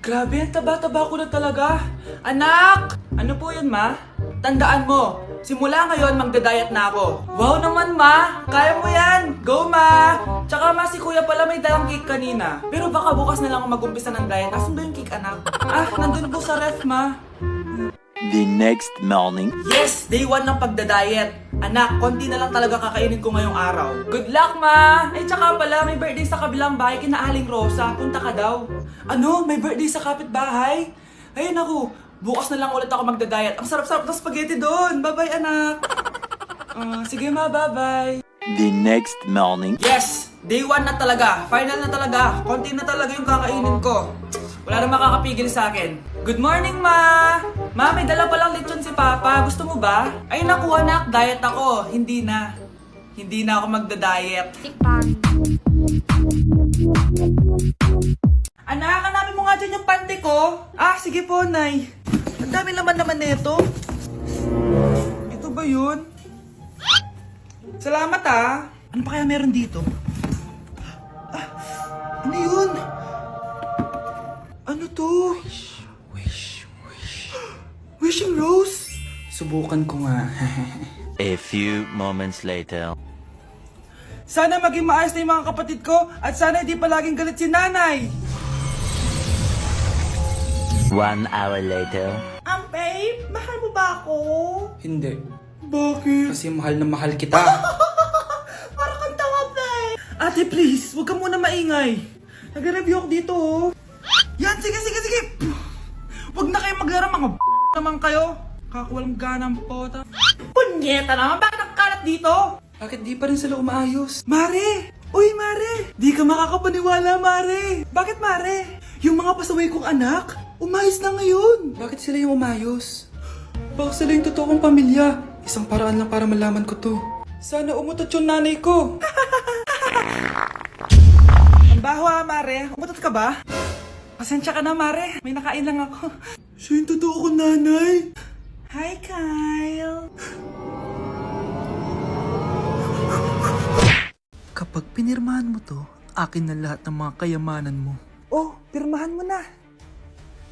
Grabe, ang taba-taba ko na talaga. Anak! Ano po yun, ma? Tandaan mo, simula ngayon magda-diet na ako. Wow naman, ma! Kaya mo yan! Go, ma! Tsaka ma, si kuya pala may dalang cake kanina. Pero baka bukas na lang ako mag-umpisa ng diet. Asan ba yung cake, anak? Nandun po sa ref, ma. The next morning. Yes! Day 1 ng pagda-diet. Anak, konti na lang talaga kakainin ko ngayong araw. Good luck, ma! Ay, tsaka pala, may birthday sa kabilang bahay kina Aling Rosa. Punta ka daw. Ano? May birthday sa kapitbahay? Ay, naku. Bukas na lang ulit ako magda-diet. Ang sarap-sarap ng spaghetti doon. Bye-bye, anak. Sige, ma. Bye-bye. The next morning. Yes! Day 1 na talaga. Final na talaga. Konti na talaga yung kakainin ko. Wala na makakapigil sa akin. Good morning, ma! Ma, may dala palang lechon si Papa. Gusto mo ba? Ay, naku, anak. Diet ako. Hindi na. Hindi na ako magda-diet. Anak, hanapin mo nga dyan yung pante ko. Sige po, Nay. Ang dami naman nito. Ito ba yun? Salamat, Ano pa kaya meron dito? Ano yun? Ano to? Wishing Rose? Subukan ko nga. A few moments later. Sana maging maayos na yung mga kapatid ko at sana hindi palaging galit si nanay. 1 hour later. Babe, mahal mo ba ako? Hindi. Bakit? Kasi mahal na mahal kita. Para kang tawa, babe. Ate, please, huwag ka muna maingay. Nag-review ako dito, Yan, sige. Huwag na kayo maglaro, mga naman kayo. Kakawalang ganang pota. Punyeta naman, bakit nagkalat dito? Bakit di pa rin sila umaayos? Mare! Uy, Mare! Di ka makakapaniwala, Mare! Bakit, Mare? Yung mga pasaway kong anak, umayos na ngayon. Bakit sila yung umayos? Baka sila yung totoong pamilya. Isang paraan lang para malaman ko to. Sana umutot yung nanay ko. Ang baho, Mare. Umutot ka ba? Pasensya ka na, Mare. May nakain lang ako. Siya yung totoo kong nanay. Hi, Kyle. Kapag pinirmahan mo to, akin na lahat ng mga kayamanan mo. Oh, pirmahan mo na.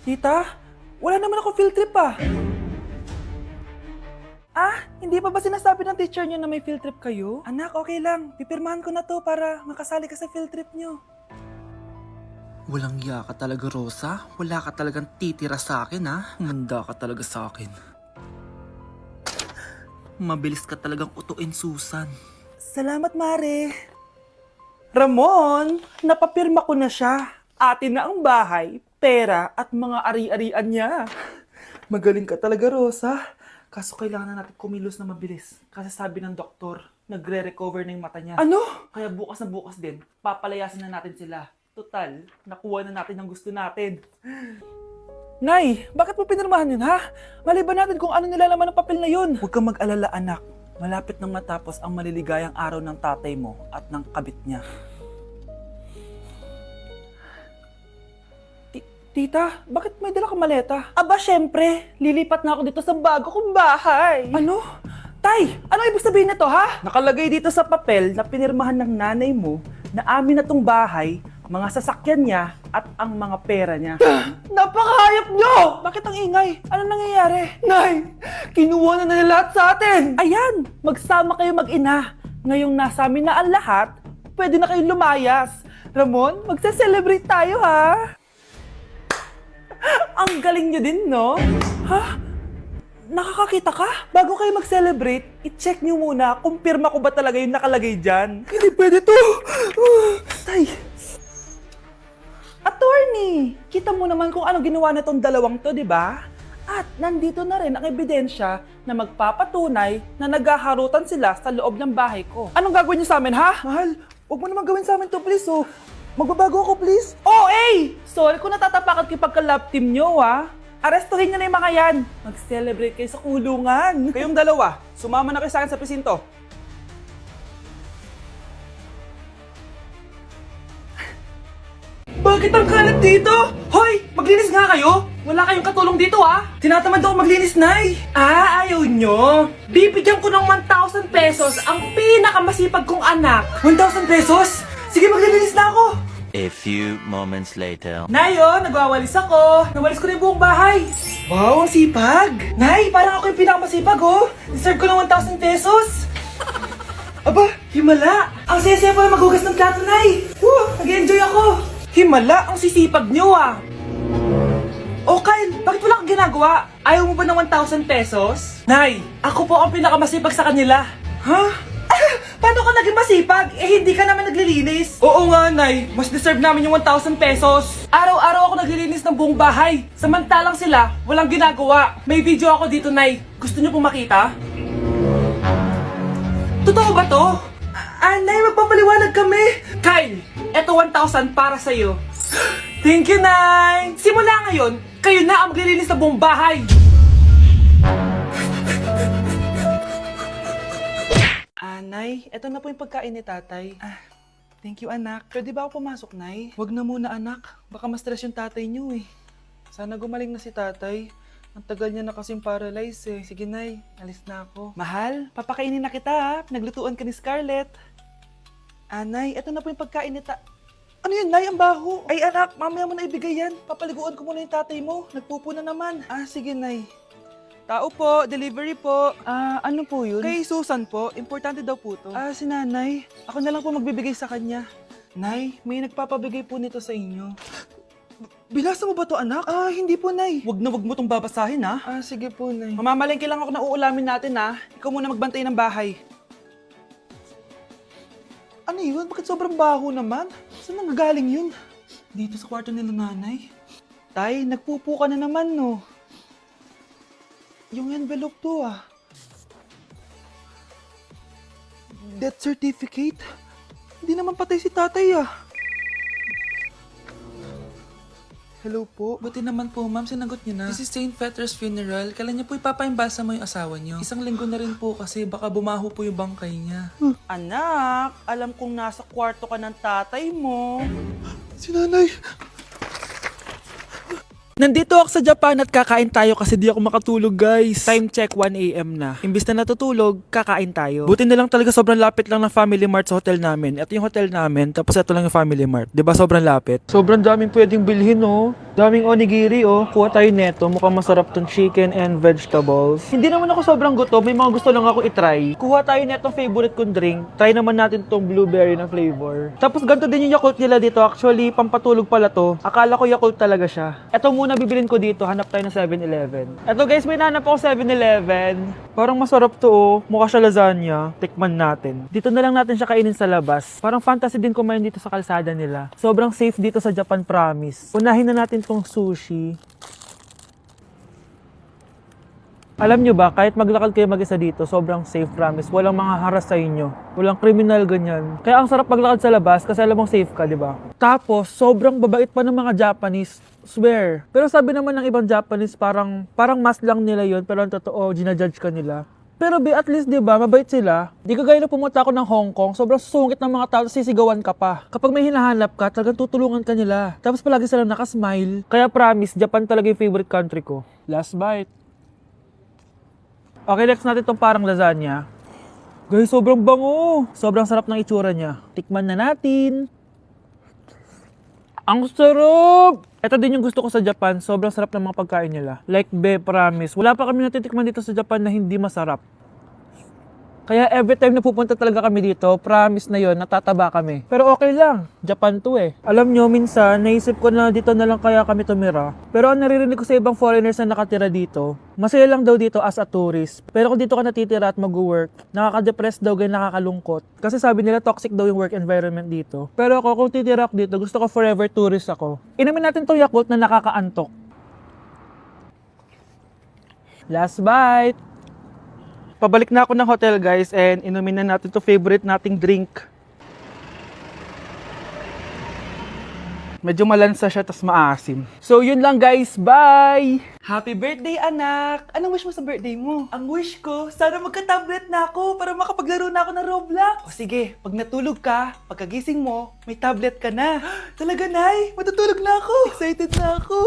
Tita, wala naman ako field trip hindi pa ba sinasabi ng teacher niyo na may field trip kayo? Anak, okay lang. Pipirmahan ko na to para makasali ka sa field trip niyo. Walang iya ka talaga, Rosa. Wala ka talagang titira sa akin, Humanda ka talaga sa akin. Mabilis ka talagang utuin, Susan. Salamat, Mare. Ramon, napapirma ko na siya. Atin na ang bahay, pera at mga ari-arian niya. Magaling ka talaga, Rosa. Kaso kailangan na natin kumilos na mabilis. Kasi sabi ng doktor, nagre-recover na yung mata niya. Ano? Kaya bukas na bukas din, papalayasin na natin sila. Total, nakuha na natin ang gusto natin. Nay, bakit mo pinirmahan yun, Maliban natin kung ano nilalaman ng papel na yun. Huwag kang mag-alala, anak. Malapit nang matapos ang maliligayang araw ng tatay mo at ng kabit niya. Tita, bakit may dala kang maleta? Aba, syempre. Lilipat na ako dito sa bago kong bahay. Ano? Tay, ano ibig sabihin nito, Nakalagay dito sa papel na pinirmahan ng nanay mo na amin na tong bahay, mga sasakyan niya at ang mga pera niya. Napakahayop nyo! Bakit ang ingay? Ano nangyayari? Nay, kinuha na nila lahat sa atin! Ayan, magsama kayo mag-ina. Ngayong nasa amin na ang lahat, pwede na kayong lumayas. Ramon, magse-celebrate tayo, Ang galing nyo din, no? Nakakakita ka? Bago kayo mag-celebrate, i-check nyo muna kung pirma ko ba talaga yung nakalagay dyan. Hindi pwede to! Tay! Attorney! Kita mo naman kung ano ginawa na tong dalawang to, di ba? At nandito na rin ang ebidensya na magpapatunay na naghaharutan sila sa loob ng bahay ko. Anong gagawin nyo sa amin, Mahal, huwag mo naman gawin sa amin to, please, Magbabago ako, please. Sorry kung natatapakan kayo pagka-love team nyo, Arestuhin nyo na yung mga yan. Mag-celebrate kayo sa kulungan. Kayong dalawa, sumama na kayo sa akin sa presinto. Bakit ang kalat dito? Hoy, maglinis nga kayo. Wala kayong katulong dito, Tinatamad ako maglinis, Nay. Ayaw nyo. Bibigyan ko ng 1,000 pesos ang pinakamasipag kong anak. 1,000 pesos? Sige, maglilinis na ako. A few moments later. Nay, oh, nagwawalis ako. Nawalis ko na yung buong bahay. Wow, ang sipag. Nay, parang ako yung pinakamasipag, oh. Deserve ko ng 1,000 pesos. Aba, himala. Ang saya-saya pala maghugas ng plato, Nay. Nag-enjoy ako. Himala, ang sisipag niyo, ah. Oh, Kyle, bakit wala kang ginagawa? Ayaw mo ba ng 1,000 pesos? Nay, ako po ang pinakamasipag sa kanila. Ha? Paano ka naging masipag? Eh, hindi ka naman naglilinis. Oo nga, Nay. Mas deserve namin yung 1,000 pesos. Araw-araw ako naglilinis ng buong bahay. Samantalang sila, walang ginagawa. May video ako dito, Nay. Gusto niyo pong makita? Totoo ba to? Nay, magpapaliwanag kami. Kyle, eto 1,000 para sa'yo. Thank you, Nay. Simula ngayon, kayo na ang maglilinis ng buong bahay. Nay, eto na po yung pagkain ni tatay. Thank you, anak. Pwede ba ako pumasok, Nay? Wag na muna, anak. Baka ma-stress yung tatay niyo eh. Sana gumaling na si tatay. Ang tagal niya na kasing paralyzed eh. Sige, Nay. Alis na ako. Mahal, papakainin na kita ha. Naglutuan ka ni Scarlett. Nay, eto na po yung pagkain ni Ano yun, Nay? Ang baho. Ay, anak, mamaya mo na ibigay yan. Papaliguan ko muna yung tatay mo. Nagpupo na naman. Sige, Nay. Tao po, delivery po. Ano po yun? Kay Susan po, importante daw po to. Si nanay. Ako na lang po magbibigay sa kanya. Nay, may nagpapabigay po nito sa inyo. Binasa mo ba to, anak? Hindi po, Nay. Wag mo tong babasahin, ha? Sige po, Nay. Mamamalengke lang ako na uulamin natin, ha? Ikaw muna magbantay ng bahay. Ano yun? Bakit sobrang baho naman? Saan nanggagaling yun? Dito sa kwarto nila nanay. Tay, nagpupo ka na naman, no? Yung envelope to, Death certificate? Hindi naman patay si tatay, Hello po. Buti naman po, ma'am. Sinagot niyo na. This is St. Peter's Funeral. Kailan niyo po ipapaimbasa mo yung asawa niyo? Isang linggo na rin po kasi baka bumaho po yung bangkay niya. Anak, alam kong nasa kwarto ka ng tatay mo. Si nanay. Nandito ako sa Japan at kakain tayo kasi di ako makatulog, guys. Time check, 1 AM na. Imbis na natutulog, kakain tayo. Buti na lang talaga sobrang lapit lang ng Family Mart sa hotel namin. Ito yung hotel namin, tapos ito lang yung Family Mart. Diba sobrang lapit? Sobrang daming pwedeng bilhin, oh. Daming onigiri, oh. Kuha tayo neto. Mukhang masarap tong chicken and vegetables. Hindi naman ako sobrang gutom. May mga gusto lang ako itry. Kuha tayo netong favorite kong drink. Try naman natin tong blueberry na flavor. Tapos ganito din yung Yakult nila dito. Actually, pampatulog pala to. Akala ko Yakult talaga siya. Ito muna bibilin ko dito. Hanap tayo ng 7-Eleven. Ito guys, may nahanap ako 7-Eleven. Parang masarap to, oh. Mukha siya lasagna. Tikman natin. Dito na lang natin siya kainin sa labas. Parang fantasy din kumain dito sa kalsada nila. Sobrang safe dito sa Japan, promise. Unahin na natin tong sushi. Alam nyo ba, kahit maglakad kayo mag-isa dito, sobrang safe, promise. Walang mga haras sa inyo. Walang kriminal, ganyan. Kaya ang sarap maglakad sa labas kasi alam mong safe ka, di ba? Tapos, sobrang babait pa ng mga Japanese. Swear. Pero sabi naman ng ibang Japanese, parang mas lang nila yon, pero ang totoo, ginajudge ka nila. Pero at least, di ba, mabait sila. Di kagaya na pumunta ako ng Hong Kong, sobrang susungit ng mga tao, sisigawan ka pa. Kapag may hinahanap ka, talagang tutulungan ka nila. Tapos palagi sila nakasmile. Kaya promise, Japan talaga yung favorite country ko. Last bite. Okay, next natin itong parang lasagna. Guys, sobrang bango. Sobrang sarap ng itsura niya. Tikman na natin. Ang sarap! Ito din yung gusto ko sa Japan. Sobrang sarap ng mga pagkain nila. Like, promise. Wala pa kami natitikman dito sa Japan na hindi masarap. Kaya every time na pupunta talaga kami dito, promise na yon, natataba kami. Pero okay lang, Japan to eh. Alam nyo, minsan, naisip ko na dito na lang kaya kami tumira. Pero ang naririnig ko sa ibang foreigners na nakatira dito, masaya lang daw dito as a tourist. Pero kung dito ka natitira at mag-work, nakaka-depress daw, ganyan nakakalungkot. Kasi sabi nila toxic daw yung work environment dito. Pero ako, kung titira ako dito, gusto ko forever tourist ako. Inumin natin tong Yakult na nakakaantok. Last bite! Pabalik na ako ng hotel, guys, and inumin na natin to favorite nating drink. Medyo malansa siya, tas maasim. So, yun lang, guys. Bye! Happy birthday, anak! Anong wish mo sa birthday mo? Ang wish ko, sana magka-tablet na ako para makapaglaro na ako ng Roblox. O sige, pag natulog ka, pagkagising mo, may tablet ka na. Talaga, Nay? Matutulog na ako! Excited na ako!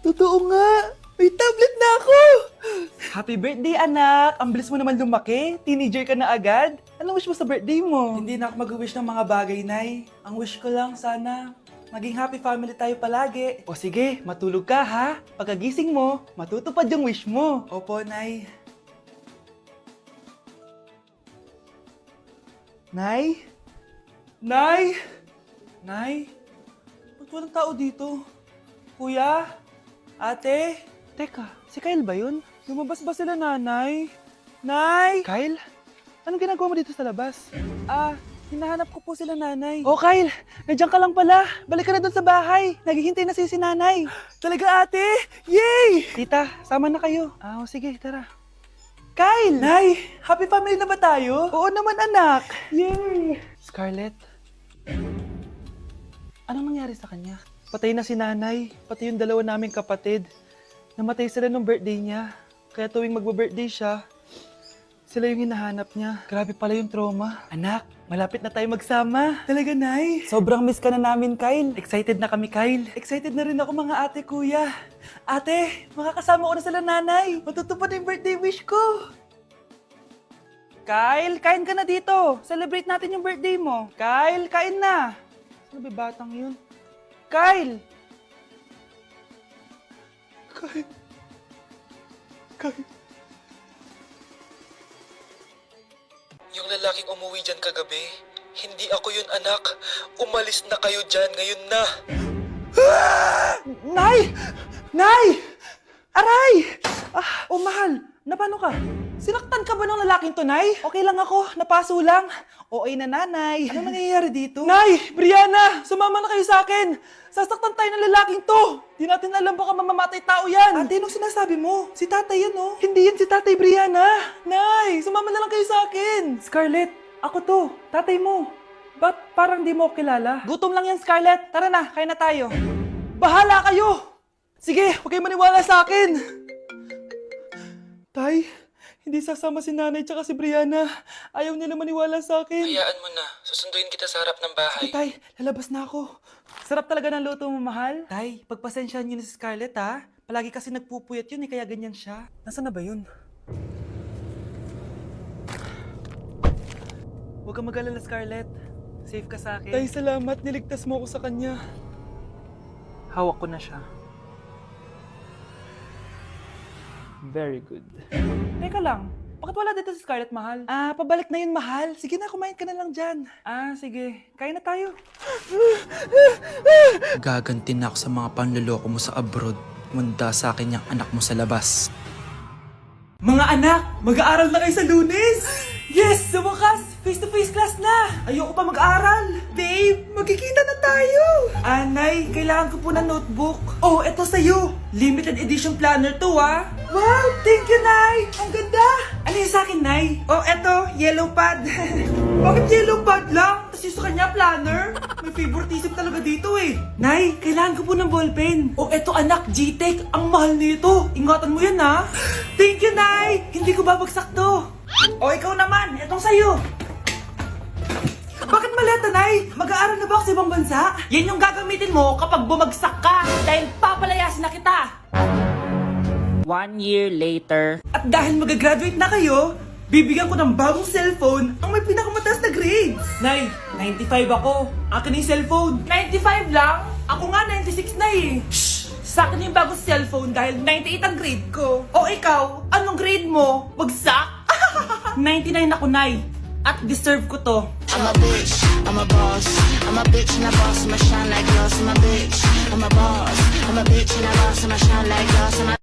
Totoo nga! May tablet na ako! Happy birthday, anak! Ang bilis mo naman lumaki. Teenager ka na agad. Anong wish mo sa birthday mo? Hindi na ako mag-wish ng mga bagay, Nay. Ang wish ko lang sana, maging happy family tayo palagi. O sige, matulog ka ha. Pagkagising mo, matutupad yung wish mo. Opo, Nay. Nay? Nay? Nay? Ba't walang tao dito? Kuya? Ate? Teka, si Kyle ba yun? Lumabas ba sila, nanay? Nay? Kyle? Anong ginagawa mo dito sa labas? Hinahanap ko po sila, nanay. Oh, Kyle! Nandiyan ka lang pala. Balik ka na doon sa bahay. Naghihintay na si nanay. Talaga, ate? Yay! Tita, sama na kayo. Sige, tara. Kyle! Nay, happy family na ba tayo? Oo naman, anak. Yay! Scarlett, anong nangyari sa kanya? Patay na si nanay, pati yung dalawa naming kapatid. Namatay sila nung birthday niya. Kaya tuwing magbe-birthday siya, sila yung hinahanap niya. Grabe pala yung trauma. Anak, malapit na tayo magsama. Talaga, Nay. Sobrang miss ka na namin, Kyle. Excited na kami, Kyle. Excited na rin ako, mga ate, kuya. Ate, makakasama ko na sila, nanay. Matutupad na yung birthday wish ko. Kyle, kain ka na dito. Celebrate natin yung birthday mo. Kyle, kain na. Sino ba batang yun? Kyle! Kyle. Yung lalaking umuwi dyan kagabi, hindi ako yun, anak. Umalis na kayo dyan ngayon na. Nay! Nay! Aray! Mahal, na paano ka? Sinaktan ka ba ng lalaking to, Nay? Okay lang ako, napaso lang. Okay na, nanay. Ano nangyayari dito? Nay! Brianna! Sumama na kayo sa akin! Sasaktan tayo ng lalaking to! Di natin alam baka mamamatay tao yan! Ate, anong sinasabi mo? Si tatay yan, oh. Hindi yan si tatay, Brianna! Nay! Sumama na lang kayo sa akin! Scarlett, ako to. Tatay mo. Ba't parang di mo ako kilala? Gutom lang yan, Scarlett. Tara na, kain na tayo. Bahala kayo! Sige, huwag kayo maniwala sa akin! Tay, hindi sasama si nanay tsaka si Brianna. Ayaw nila maniwala sa akin. Hayaan mo na. Susunduin kita sa harap ng bahay. Sige, Tay, lalabas na ako. Sarap talaga ng luto mo, mahal. Tay, pagpasensyahan niyo na si Scarlett, ha? Palagi kasi nagpupuyat yun, kaya ganyan siya. Nasaan na ba yun? Huwag kang mag-alala, Scarlett. Safe ka sa akin. Tay, salamat. Niligtas mo ako sa kanya. Hawak ko na siya. Very good. Teka lang, bakit wala dito si Scarlett, mahal? Pabalik na yun, mahal. Sige na, kumain ka na lang dyan. Sige. Kain na tayo. Gaganti na ako sa mga panloloko mo sa abroad. Munda sa akin yung anak mo sa labas. Mga anak, mag-aaral na kayo sa Lunes! Yes! Sa wakas! Face-to-face class na! Ayoko pa mag-aaral! Babe, magkikita na tayo! Nay, kailangan ko po ng notebook. Oh, eto sa'yo! Limited edition planner to, ah! Wow! Thank you, Nay! Ang ganda! Ano yung sa'kin, Nay? Oh, eto, yellow pad. Bakit yellow pad lang? Tapos yung sa kanya, planner? May favoritism talaga dito, eh. Nay, kailangan ko po ng ballpen. Oh, eto, anak, G-Tech. Ang mahal nito. Ingatan mo yan, ha? Thank you, Nay! Hindi ko babagsak to. O, ikaw naman. Etong sa'yo. Bakit maleta, Nay? Mag-aaral na ba ako sa ibang bansa? Yan yung gagamitin mo kapag bumagsak ka. Dahil papalayasin na kita. 1 year later. At dahil mag-graduate na kayo, bibigyan ko ng bagong cellphone ang may pinakamataas na grades. Nay, 95 ako. Akin yung cellphone. 95 lang? Ako nga 96 na eh. Shh! Sa akin yung bagong cellphone dahil 98 ang grade ko. O ikaw, anong grade mo? Bagsak? 99 ako, Nay. At deserve ko to. I'm a bitch, I'm a boss. I'm a bitch and a boss, I'ma shine like glass. I'm a bitch, I'm a boss. I'm a bitch and a boss, I'ma shine like glass.